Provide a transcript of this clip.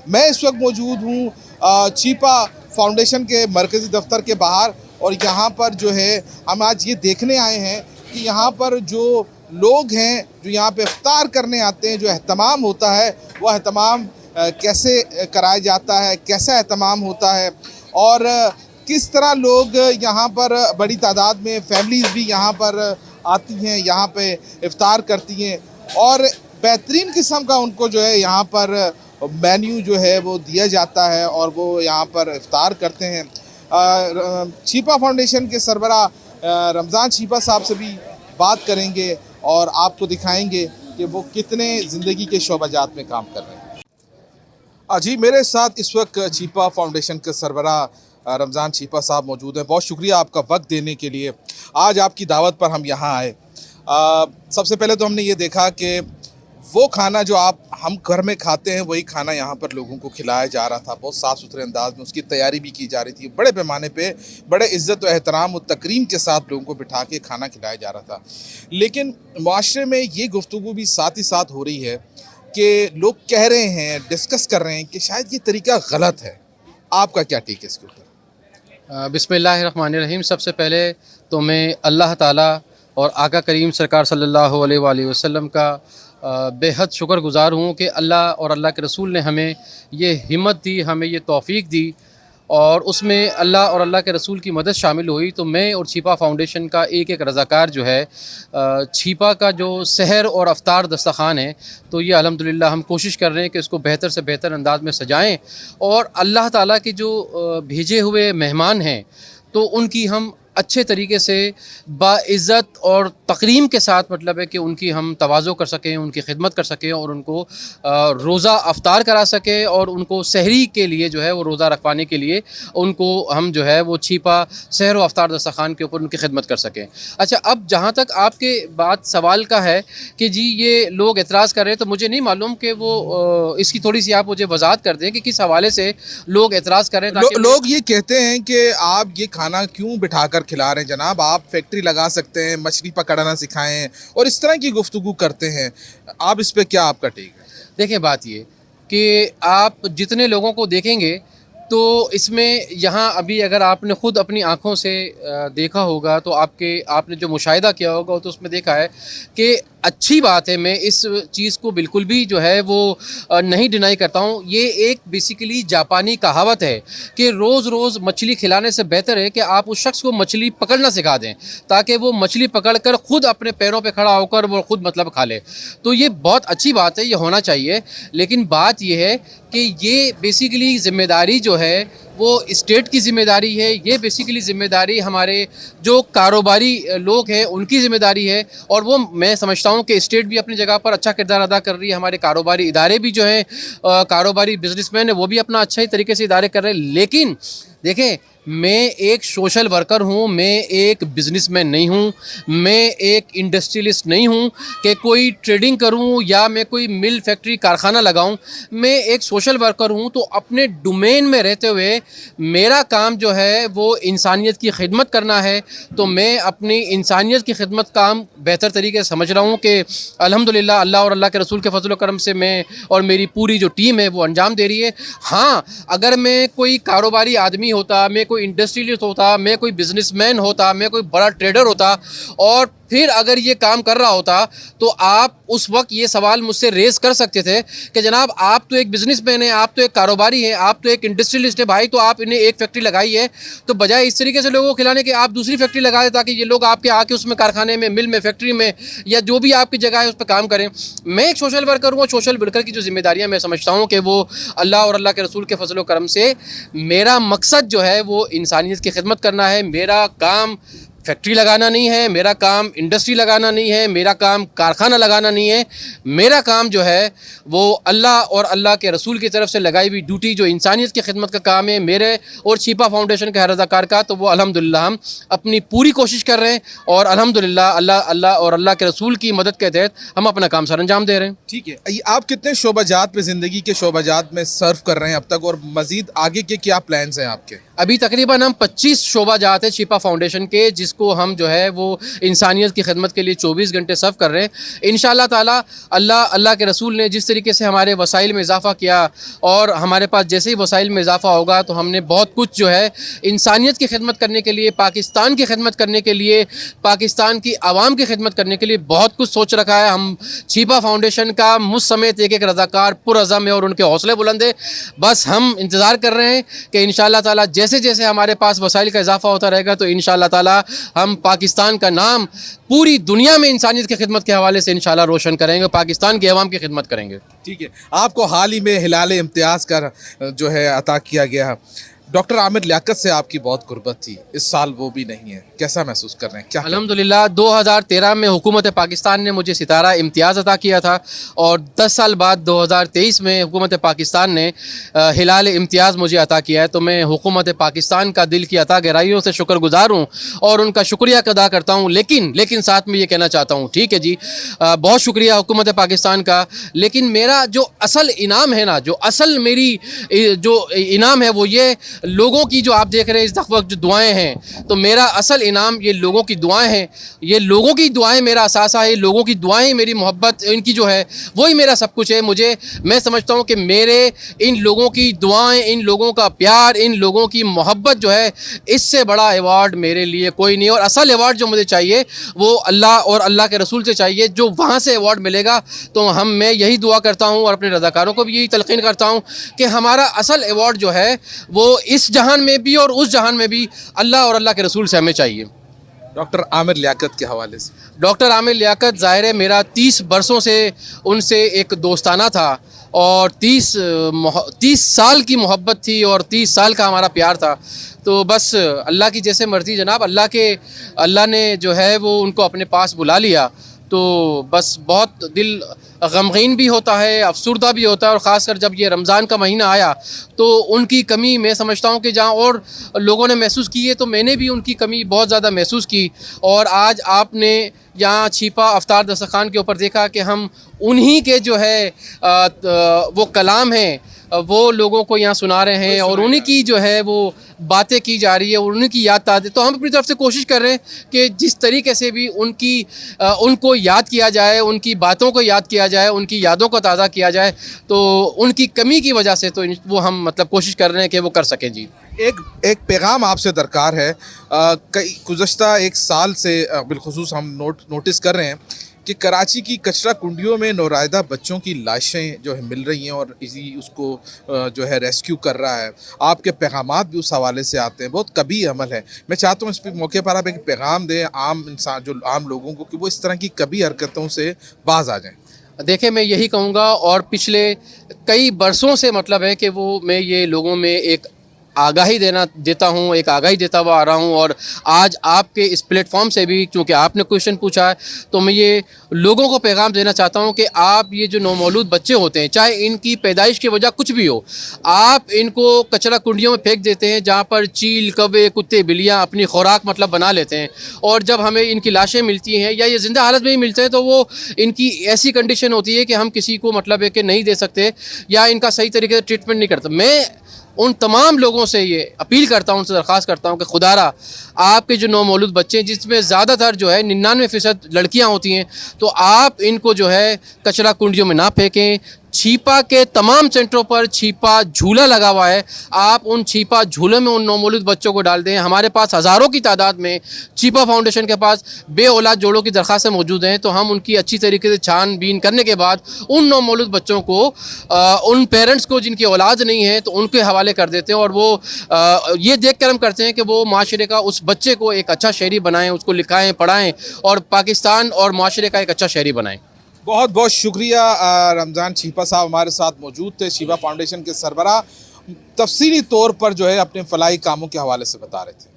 میں اس وقت موجود ہوں چیپا فاؤنڈیشن کے مرکزی دفتر کے باہر، اور یہاں پر جو ہے ہم آج یہ دیکھنے آئے ہیں کہ یہاں پر جو لوگ ہیں جو یہاں پہ افطار کرنے آتے ہیں، جو اہتمام ہوتا ہے وہ اہتمام کیسے کرایا جاتا ہے، کیسا اہتمام ہوتا ہے، اور کس طرح لوگ یہاں پر بڑی تعداد میں فیملیز بھی یہاں پر آتی ہیں، یہاں پہ افطار کرتی ہیں، اور بہترین قسم کا ان کو جو ہے یہاں پر مینیو جو ہے وہ دیا جاتا ہے اور وہ یہاں پر افطار کرتے ہیں۔ چیپا فاؤنڈیشن کے سربراہ رمضان چیپا صاحب سے بھی بات کریں گے اور آپ کو دکھائیں گے کہ وہ کتنے زندگی کے شعبہ جات میں کام کر رہے ہیں۔ جی میرے ساتھ اس وقت چیپا فاؤنڈیشن کے سربراہ رمضان چیپا صاحب موجود ہیں۔ بہت شکریہ آپ کا وقت دینے کے لیے، آج آپ کی دعوت پر ہم یہاں آئے۔ سب سے پہلے تو ہم نے یہ دیکھا کہ وہ کھانا جو ہم گھر میں کھاتے ہیں وہی کھانا یہاں پر لوگوں کو کھلایا جا رہا تھا، بہت صاف ستھرے انداز میں اس کی تیاری بھی کی جا رہی تھی، بڑے پیمانے پہ بڑے عزت و احترام و تکریم کے ساتھ لوگوں کو بٹھا کے کھانا کھلایا جا رہا تھا۔ لیکن معاشرے میں یہ گفتگو بھی ساتھ ہی ساتھ ہو رہی ہے کہ لوگ کہہ رہے ہیں، ڈسکس کر رہے ہیں کہ شاید یہ طریقہ غلط ہے۔ آپ کا کیا ٹیک ہے اس کے اوپر؟ بسم اللہ الرحمن الرحیم۔ سب سے پہلے تو میں اللہ تعالیٰ اور آقا کریم سرکار صلی اللہ علیہ وآلہ وسلم کا بے حد شکر گزار ہوں کہ اللہ اور اللہ کے رسول نے ہمیں یہ ہمت دی، ہمیں یہ توفیق دی، اور اس میں اللہ اور اللہ کے رسول کی مدد شامل ہوئی۔ تو میں اور چھیپا فاؤنڈیشن کا ایک رضاکار جو ہے چھیپا کا جو سحر اور افطار دسترخوان ہے، تو یہ الحمدللہ ہم کوشش کر رہے ہیں کہ اس کو بہتر سے بہتر انداز میں سجائیں، اور اللہ تعالیٰ کے جو بھیجے ہوئے مہمان ہیں تو ان کی ہم اچھے طریقے سے باعزت اور تکریم کے ساتھ مطلب ہے کہ ان کی ہم تواضع کر سکیں، ان کی خدمت کر سکیں، اور ان کو روزہ افطار کرا سکیں، اور ان کو سحری کے لیے جو ہے وہ روزہ رکھوانے کے لیے ان کو ہم جو ہے وہ چھیپا سحر و افطار دسترخوان کے اوپر ان کی خدمت کر سکیں۔ اچھا، اب جہاں تک آپ کے بات سوال کا ہے کہ جی یہ لوگ اعتراض کر رہے ہیں، تو مجھے نہیں معلوم کہ وہ اس کی تھوڑی سی آپ مجھے وضاحت کر دیں کہ کس حوالے سے لوگ اعتراض کر رہے ہیں۔ لوگ یہ کہتے ہیں کہ آپ یہ کھانا کیوں بٹھا کر کھلا رہے ہیں جناب، آپ فیکٹری لگا سکتے ہیں، مچھلی پکڑنا سکھائیں، اور اس طرح کی گفتگو کرتے ہیں۔ آپ اس پہ کیا آپ کا ٹیک ہے؟ دیکھیں، بات یہ کہ آپ جتنے لوگوں کو دیکھیں گے تو اس میں یہاں ابھی اگر آپ نے خود اپنی آنکھوں سے دیکھا ہوگا تو آپ نے جو مشاہدہ کیا ہوگا تو اس میں دیکھا ہے کہ اچھی بات ہے، میں اس چیز کو بالکل بھی جو ہے وہ نہیں ڈینائی کرتا ہوں۔ یہ ایک بیسیکلی جاپانی کہاوت ہے کہ روز روز مچھلی کھلانے سے بہتر ہے کہ آپ اس شخص کو مچھلی پکڑنا سکھا دیں، تاکہ وہ مچھلی پکڑ کر خود اپنے پیروں پہ کھڑا ہو کر وہ خود مطلب کھا لے۔ تو یہ بہت اچھی بات ہے، یہ ہونا چاہیے، لیکن بات یہ ہے کہ یہ بیسیکلی ذمہ داری جو ہے وہ اسٹیٹ کی ذمہ داری ہے، یہ بیسیکلی ذمہ داری ہمارے جو کاروباری لوگ ہیں ان کی ذمہ داری ہے، اور وہ میں سمجھتا ہوں کہ اسٹیٹ بھی اپنی جگہ پر اچھا کردار ادا کر رہی ہے، ہمارے کاروباری ادارے بھی جو ہیں کاروباری بزنس مین ہیں وہ بھی اپنا اچھا ہی طریقے سے ادارے کر رہے ہیں۔ لیکن دیکھیں، میں ایک سوشل ورکر ہوں، میں ایک بزنس مین نہیں ہوں، میں ایک انڈسٹریلسٹ نہیں ہوں کہ کوئی ٹریڈنگ کروں یا میں کوئی مل فیکٹری کارخانہ لگاؤں۔ میں ایک سوشل ورکر ہوں، تو اپنے ڈومین میں رہتے ہوئے میرا کام جو ہے وہ انسانیت کی خدمت کرنا ہے، تو میں اپنی انسانیت کی خدمت کام بہتر طریقے سے سمجھ رہا ہوں کہ الحمدللہ اللہ اور اللہ کے رسول کے فضل و کرم سے میں اور میری پوری جو ٹیم ہے وہ انجام دے رہی ہے۔ ہاں، اگر میں کوئی کاروباری آدمی ہوتا، میں کوئی انڈسٹریلسٹ ہوتا، میں کوئی بزنس مین ہوتا، میں کوئی بڑا ٹریڈر ہوتا، اور پھر اگر یہ کام کر رہا ہوتا تو آپ اس وقت یہ سوال مجھ سے ریز کر سکتے تھے کہ جناب آپ تو ایک بزنس مین ہیں، آپ تو ایک کاروباری ہیں، آپ تو ایک انڈسٹریلسٹ ہیں بھائی، تو آپ انہیں ایک فیکٹری لگائی ہے، تو بجائے اس طریقے سے لوگوں کو کھلانے کے آپ دوسری فیکٹری لگا دیں تاکہ یہ لوگ آپ کے آ کے اس میں کارخانے میں، مل میں، فیکٹری میں یا جو بھی آپ کی جگہ ہے اس پہ کام کریں۔ میں ایک سوشل ورکر ہوں، سوشل ورکر کی جو ذمہ داریاں میں سمجھتا ہوں کہ وہ اللہ اور اللہ کے رسول کے فضل و کرم سے میرا مقصد جو ہے وہ انسانیت کی خدمت کرنا ہے۔ میرا کام فیکٹری لگانا نہیں ہے، میرا کام انڈسٹری لگانا نہیں ہے، میرا کام کارخانہ لگانا نہیں ہے، میرا کام جو ہے وہ اللہ اور اللہ کے رسول کی طرف سے لگائی ہوئی ڈیوٹی جو انسانیت کی خدمت کا کام ہے میرے اور چھیپا فاؤنڈیشن کے ہر رضاکار کا، تو وہ الحمدللہ ہم اپنی پوری کوشش کر رہے ہیں، اور الحمدللہ اللہ اور اللہ کے رسول کی مدد کے تحت ہم اپنا کام سر انجام دے رہے ہیں۔ ٹھیک ہے، آپ کتنے شعبہ جات پہ زندگی کے شعبہ جات میں سرو کر رہے ہیں اب تک، اور مزید آگے کے کیا پلانز ہیں آپ کے؟ ابھی تقریباً ہم 25 شعبہ جات ہیں چھیپا فاؤنڈیشن کے، جس کو ہم جو ہے وہ انسانیت کی خدمت کے لیے 24 گھنٹے صرف کر رہے ہیں. انشاءاللہ تعالیٰ اللہ کے رسول نے جس طریقے سے ہمارے وسائل میں اضافہ کیا اور ہمارے پاس جیسے ہی وسائل میں اضافہ ہوگا تو ہم نے بہت کچھ جو ہے انسانیت کی خدمت کرنے کے لیے, پاکستان کی خدمت کرنے کے لیے, پاکستان کی عوام کی خدمت کرنے کے لیے بہت کچھ سوچ رکھا ہے. ہم چھیپا فاؤنڈیشن کا مجھ سمیت ایک رضاکار پرعزم ہے اور ان کے حوصلے بلند ہے. بس ہم انتظار کر رہے ہیں کہ انشاءاللہ تعالیٰ جیسے جیسے ہمارے پاس وسائل کا اضافہ ہوتا رہے گا تو انشاءاللہ تعالیٰ ہم پاکستان کا نام پوری دنیا میں انسانیت کی خدمت کے حوالے سے انشاءاللہ روشن کریں گے, پاکستان کے عوام کی خدمت کریں گے. ٹھیک ہے, آپ کو حال ہی میں ہلال امتیاز کا جو ہے عطا کیا گیا. ڈاکٹر عامر لیاقت سے آپ کی بہت قربت تھی, اس سال وہ بھی نہیں ہے, کیسا محسوس کر رہے ہیں؟ کیا الحمدللہ 2013 میں حکومت پاکستان نے مجھے ستارہ امتیاز عطا کیا تھا اور 10 سال بعد 2023 میں حکومت پاکستان نے ہلال امتیاز مجھے عطا کیا ہے. تو میں حکومت پاکستان کا دل کی عطا گہرائیوں سے شکر گزار ہوں اور ان کا شکریہ ادا کرتا ہوں. لیکن ساتھ میں یہ کہنا چاہتا ہوں, ٹھیک ہے جی, بہت شکریہ حکومت پاکستان کا, لیکن میرا جو اصل انعام ہے نا, جو اصل میری جو انعام ہے وہ یہ لوگوں کی جو آپ دیکھ رہے ہیں اس وقت جو دعائیں ہیں, تو میرا اصل انعام یہ لوگوں کی دعائیں ہیں. یہ لوگوں کی دعائیں میرا اثاثہ ہے, لوگوں کی دعائیں میری محبت ان کی جو ہے وہی میرا سب کچھ ہے. میں سمجھتا ہوں کہ میرے ان لوگوں کی دعائیں, ان لوگوں کا پیار, ان لوگوں کی محبت جو ہے, اس سے بڑا ایوارڈ میرے لیے کوئی نہیں. اور اصل ایوارڈ جو مجھے چاہیے وہ اللہ اور اللہ کے رسول سے چاہیے. جو وہاں سے ایوارڈ ملے گا تو میں یہی دعا کرتا ہوں اور اپنے رضاکاروں کو بھی یہی تلقین کرتا ہوں کہ ہمارا اصل ایوارڈ جو ہے وہ اس جہان میں بھی اور اس جہان میں بھی اللہ اور اللہ کے رسول سے ہمیں چاہیے. ڈاکٹر عامر لیاقت کے حوالے سے, ڈاکٹر عامر لیاقت ظاہر ہے میرا 30 برسوں سے ان سے ایک دوستانہ تھا اور 30 سال کی محبت تھی اور 30 سال کا ہمارا پیار تھا. تو بس اللہ کی جیسے مرضی جناب, اللہ نے جو ہے وہ ان کو اپنے پاس بلا لیا. تو بس بہت دل غمگین بھی ہوتا ہے, افسردہ بھی ہوتا ہے, اور خاص کر جب یہ رمضان کا مہینہ آیا تو ان کی کمی میں سمجھتا ہوں کہ جہاں اور لوگوں نے محسوس کی ہے تو میں نے بھی ان کی کمی بہت زیادہ محسوس کی. اور آج آپ نے یہاں چھیپا افطار دسترخوان کے اوپر دیکھا کہ ہم انہی کے جو ہے وہ کلام ہیں وہ لوگوں کو یہاں سنا رہے ہیں اور انہی کی جو ہے وہ باتیں کی جا رہی ہے اور انہی کی یاد تازہ. تو ہم اپنی طرف سے کوشش کر رہے ہیں کہ جس طریقے سے بھی ان کو یاد کیا جائے, ان کی باتوں کو یاد کیا جائے, ان کی یادوں کو تازہ کیا جائے. تو ان کی کمی کی وجہ سے تو وہ ہم کوشش کر رہے ہیں کہ وہ کر سکیں. جی, ایک پیغام آپ سے درکار ہے. گزشتہ ایک سال سے بالخصوص ہم نوٹس کر رہے ہیں کہ کراچی کی کچرا کنڈیوں میں نورائیدہ بچوں کی لاشیں جو ہے مل رہی ہیں اور اس کو جو ہے ریسکیو کر رہا ہے. آپ کے پیغامات بھی اس حوالے سے آتے ہیں, بہت کبھی عمل ہے. میں چاہتا ہوں اس موقع پر آپ ایک پیغام دیں عام لوگوں کو کہ وہ اس طرح کی کبھی حرکتوں سے باز آ جائیں. دیکھیں میں یہی کہوں گا, اور پچھلے کئی برسوں سے ہے کہ میں یہ لوگوں میں ایک آگاہی دیتا ہوں, ایک آگاہی دیتا ہوا آ رہا ہوں. اور آج آپ کے اس پلیٹ فارم سے بھی چونکہ آپ نے کویشچن پوچھا ہے تو میں یہ لوگوں کو پیغام دینا چاہتا ہوں کہ آپ یہ جو نومولود بچے ہوتے ہیں, چاہے ان کی پیدائش کی وجہ کچھ بھی ہو, آپ ان کو کچرا کنڈیوں میں پھینک دیتے ہیں جہاں پر چیل, کوے, کتے, بلیاں اپنی خوراک بنا لیتے ہیں. اور جب ہمیں ان کی لاشیں ملتی ہیں یا یہ زندہ حالت میں ہی ملتے ہیں تو وہ ان کی ایسی کنڈیشن ہوتی ہے کہ ہم کسی کو ہے کہ نہیں دے سکتے یا ان کا صحیح طریقے سے ٹریٹمنٹ نہیں کرتے. میں ان تمام لوگوں سے یہ اپیل کرتا ہوں, ان سے درخواست کرتا ہوں کہ خدا را آپ کے جو نومولود بچے ہیں جس میں زیادہ تر جو ہے 99% لڑکیاں ہوتی ہیں, تو آپ ان کو جو ہے کچرا کنڈیوں میں نہ پھینکیں. چھیپا کے تمام سینٹروں پر چھیپا جھولا لگا ہوا ہے, آپ ان چھیپا جھولے میں ان نومولود بچوں کو ڈال دیں. ہمارے پاس ہزاروں کی تعداد میں چھیپا فاؤنڈیشن کے پاس بے اولاد جوڑوں کی درخواستیں موجود ہیں. تو ہم ان کی اچھی طریقے سے چھان بین کرنے کے بعد ان نومولود بچوں کو ان پیرنٹس کو جن کی اولاد نہیں ہے تو ان کے حوالے کر دیتے ہیں. اور وہ یہ دیکھ کر ہم کرتے ہیں کہ وہ معاشرے کا اس بچے کو ایک اچھا شہری بنائیں, اس کو لکھائیں, پڑھائیں اور پاکستان اور معاشرے کا ایک اچھا شہری بنائیں. بہت بہت شکریہ. رمضان چھیپا صاحب ہمارے ساتھ موجود تھے, چھیپا فاؤنڈیشن کے سربراہ. تفصیلی طور پر جو ہے اپنے فلاحی کاموں کے حوالے سے بتا رہے تھے.